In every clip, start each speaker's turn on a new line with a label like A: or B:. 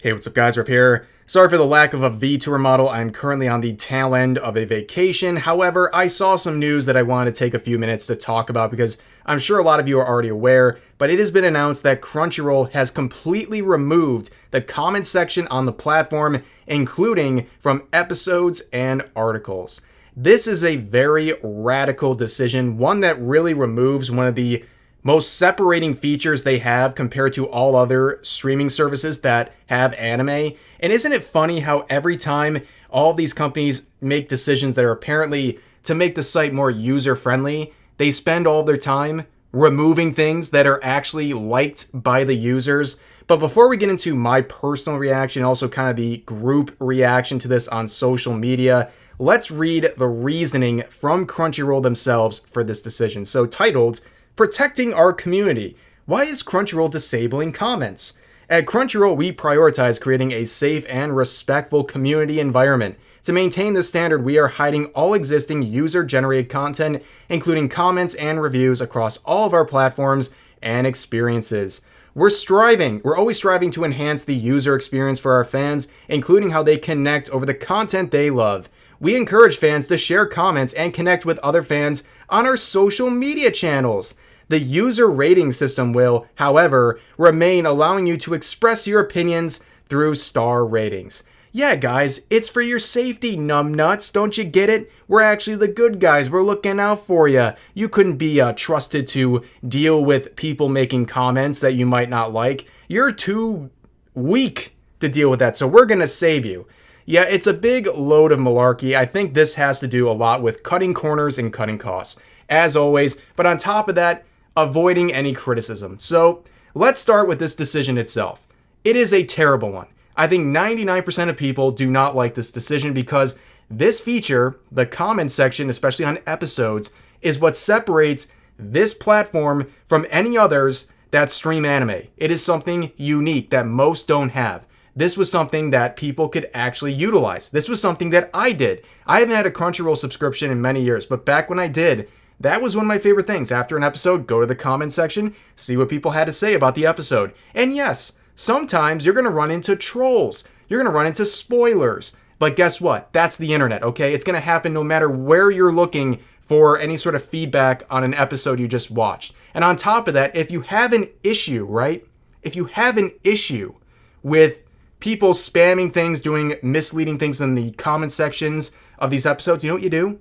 A: Hey, what's up guys, Riff here. Sorry for the lack of a vtuber model, I'm currently on the tail end of a vacation. However, I saw some news that I wanted to take a few minutes to talk about because I'm sure a lot of you are already aware, but it has been announced that Crunchyroll has completely removed the comment section on the platform, including from episodes and articles. This is a very radical decision, one that really removes one of the most separating features they have compared to all other streaming services that have anime. And isn't it funny how every time all of these companies make decisions that are apparently to make the site more user-friendly, they spend all of their time removing things that are actually liked by the users. But before we get into my personal reaction, also kind of the group reaction to this on social media, let's read the reasoning from Crunchyroll themselves for this decision. So titled, Protecting Our Community. Why is Crunchyroll disabling comments? At Crunchyroll, we prioritize creating a safe and respectful community environment. To maintain this standard, we are hiding all existing user-generated content, including comments and reviews across all of our platforms and experiences. We're always striving to enhance the user experience for our fans, including how they connect over the content they love. We encourage fans to share comments and connect with other fans on our social media channels. The user rating system will, however, remain, allowing you to express your opinions through star ratings. Yeah, guys, it's for your safety, numbnuts. Don't you get it? We're actually the good guys. We're looking out for you. You couldn't be trusted to deal with people making comments that you might not like. You're too weak to deal with that, so we're going to save you. Yeah, it's a big load of malarkey. I think this has to do a lot with cutting corners and cutting costs, as always. But on top of that, avoiding any criticism. So let's start with this decision itself. It is a terrible one. I think 99% of people do not like this decision because this feature, the comment section, especially on episodes, is what separates this platform from any others that stream anime. It is something unique that most don't have. This was something that people could actually utilize. This was something that I did. I haven't had a Crunchyroll subscription in many years, but back when I did, that was one of my favorite things. After an episode, go to the comment section, see what people had to say about the episode. And yes, sometimes you're going to run into trolls. You're going to run into spoilers. But guess what? That's the internet, okay? It's going to happen no matter where you're looking for any sort of feedback on an episode you just watched. And on top of that, if you have an issue, right? If you have an issue with people spamming things, doing misleading things in the comment sections of these episodes, you know what you do?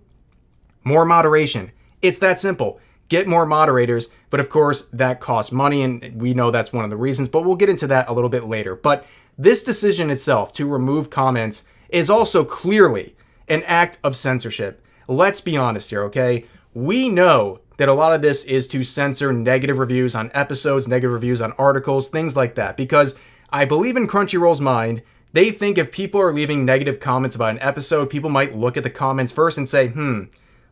A: More moderation. It's that simple. Get more moderators, but of course that costs money, and we know that's one of the reasons, but we'll get into that a little bit later. But this decision itself to remove comments is also clearly an act of censorship. Let's be honest here, okay? We know that a lot of this is to censor negative reviews on episodes, negative reviews on articles, things like that, because I believe in Crunchyroll's mind, they think if people are leaving negative comments about an episode, people might look at the comments first and say,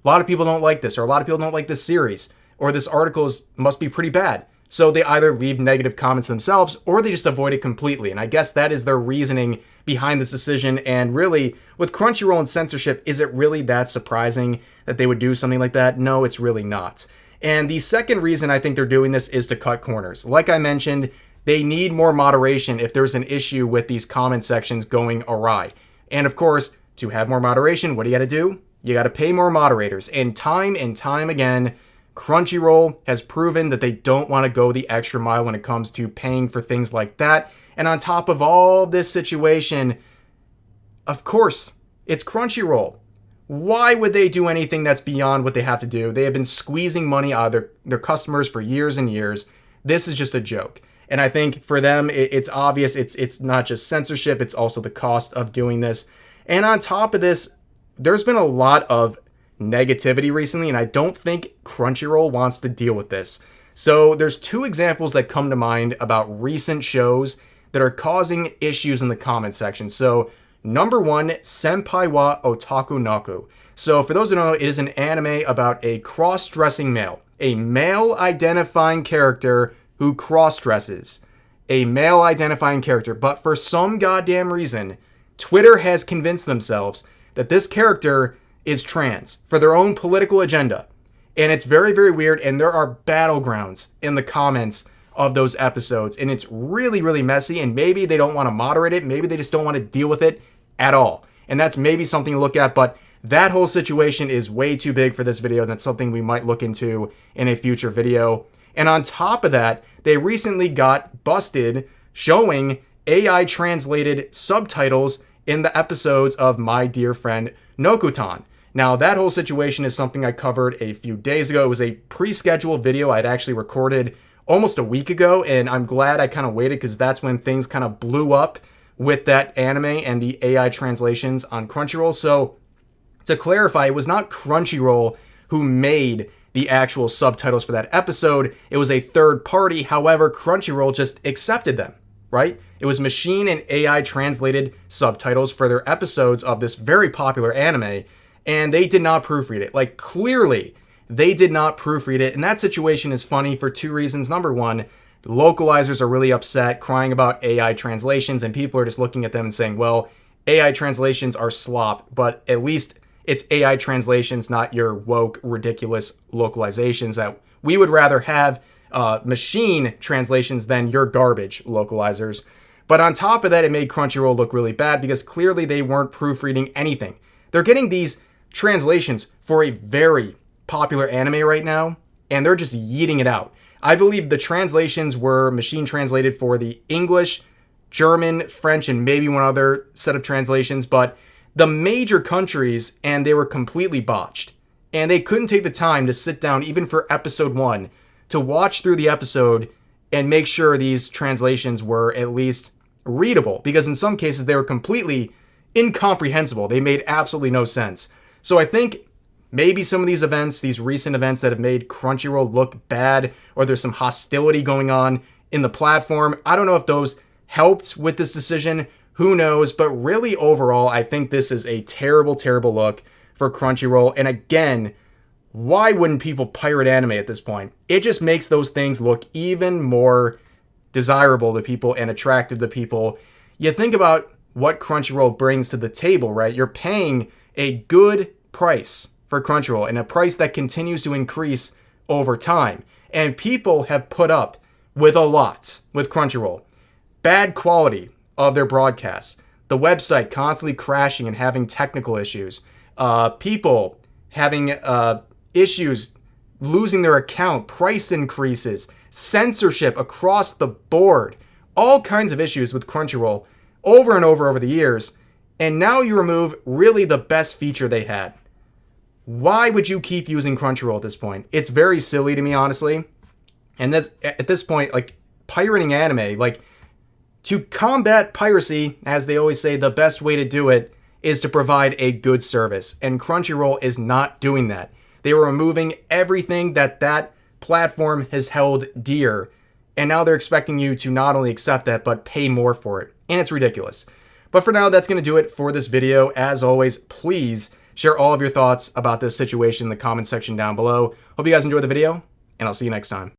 A: a lot of people don't like this, or a lot of people don't like this series, or this article must be pretty bad. So they either leave negative comments themselves, or they just avoid it completely. And I guess that is their reasoning behind this decision. And really, with Crunchyroll and censorship, is it really that surprising that they would do something like that? No, it's really not. And the second reason I think they're doing this is to cut corners. Like I mentioned, they need more moderation if there's an issue with these comment sections going awry. And of course, to have more moderation, what do you got to do? You got to pay more moderators. And time again, Crunchyroll has proven that they don't want to go the extra mile when it comes to paying for things like that. And on top of all this situation, of course, it's Crunchyroll. Why would they do anything that's beyond what they have to do? They have been squeezing money out of their customers for years and years. This is just a joke. And I think for them, it's obvious it's not just censorship, it's also the cost of doing this. And on top of this, there's been a lot of negativity recently, and I don't think Crunchyroll wants to deal with this. So there's two examples that come to mind about recent shows that are causing issues in the comment section. So number one, Senpai wa Otaku Naku. So for those who don't know, it is an anime about a cross-dressing male. A male-identifying character who cross-dresses. A male-identifying character. But for some goddamn reason, Twitter has convinced themselves that this character is trans for their own political agenda. And it's very, very weird, and there are battlegrounds in the comments of those episodes. And it's really, really messy. And maybe they don't want to moderate it. Maybe they just don't want to deal with it at all. And that's maybe something to look at. But that whole situation is way too big for this video. That's something we might look into in a future video. And on top of that, they recently got busted showing AI translated subtitles in the episodes of My Dear Friend Nokutan. Now, that whole situation is something I covered a few days ago. It was a pre-scheduled video I'd actually recorded almost a week ago, and I'm glad I kind of waited because that's when things kind of blew up with that anime and the AI translations on Crunchyroll. So, to clarify, it was not Crunchyroll who made the actual subtitles for that episode. It was a third party. However, Crunchyroll just accepted them, right? It was machine and AI translated subtitles for their episodes of this very popular anime, and they did not proofread it. Like, clearly, they did not proofread it, and that situation is funny for two reasons. Number one, the localizers are really upset, crying about AI translations, and people are just looking at them and saying, well, AI translations are slop, but at least it's AI translations, not your woke, ridiculous localizations that we would rather have machine translations than your garbage localizers. But on top of that, it made Crunchyroll look really bad because clearly they weren't proofreading anything. They're getting these translations for a very popular anime right now, and they're just yeeting it out. I believe the translations were machine translated for the English, German, French, and maybe one other set of translations, but the major countries, and they were completely botched. And they couldn't take the time to sit down, even for episode 1, to watch through the episode and make sure these translations were at least readable, because in some cases they were completely incomprehensible. They made absolutely no sense. So I think maybe some of these events, these recent events that have made Crunchyroll look bad, or there's some hostility going on in the platform, I don't know if those helped with this decision. Who knows? But really, overall, I think this is a terrible, terrible look for Crunchyroll. And again, why wouldn't people pirate anime at this point? It just makes those things look even more desirable to people and attractive to people. You think about what Crunchyroll brings to the table, right? You're paying a good price for Crunchyroll, and a price that continues to increase over time. And people have put up with a lot with Crunchyroll. Bad quality of their broadcasts, the website constantly crashing and having technical issues, people having issues losing their account, price increases, censorship across the board, all kinds of issues with Crunchyroll over and over the years. And now you remove really the best feature they had. Why would you keep using Crunchyroll at this point? It's very silly to me, honestly. And that at this point, like, pirating anime, like, to combat piracy, as they always say, the best way to do it is to provide a good service. And Crunchyroll is not doing that. They were removing everything that platform has held dear. And now they're expecting you to not only accept that, but pay more for it. And it's ridiculous. But for now, that's going to do it for this video. As always, please share all of your thoughts about this situation in the comment section down below. Hope you guys enjoyed the video, and I'll see you next time.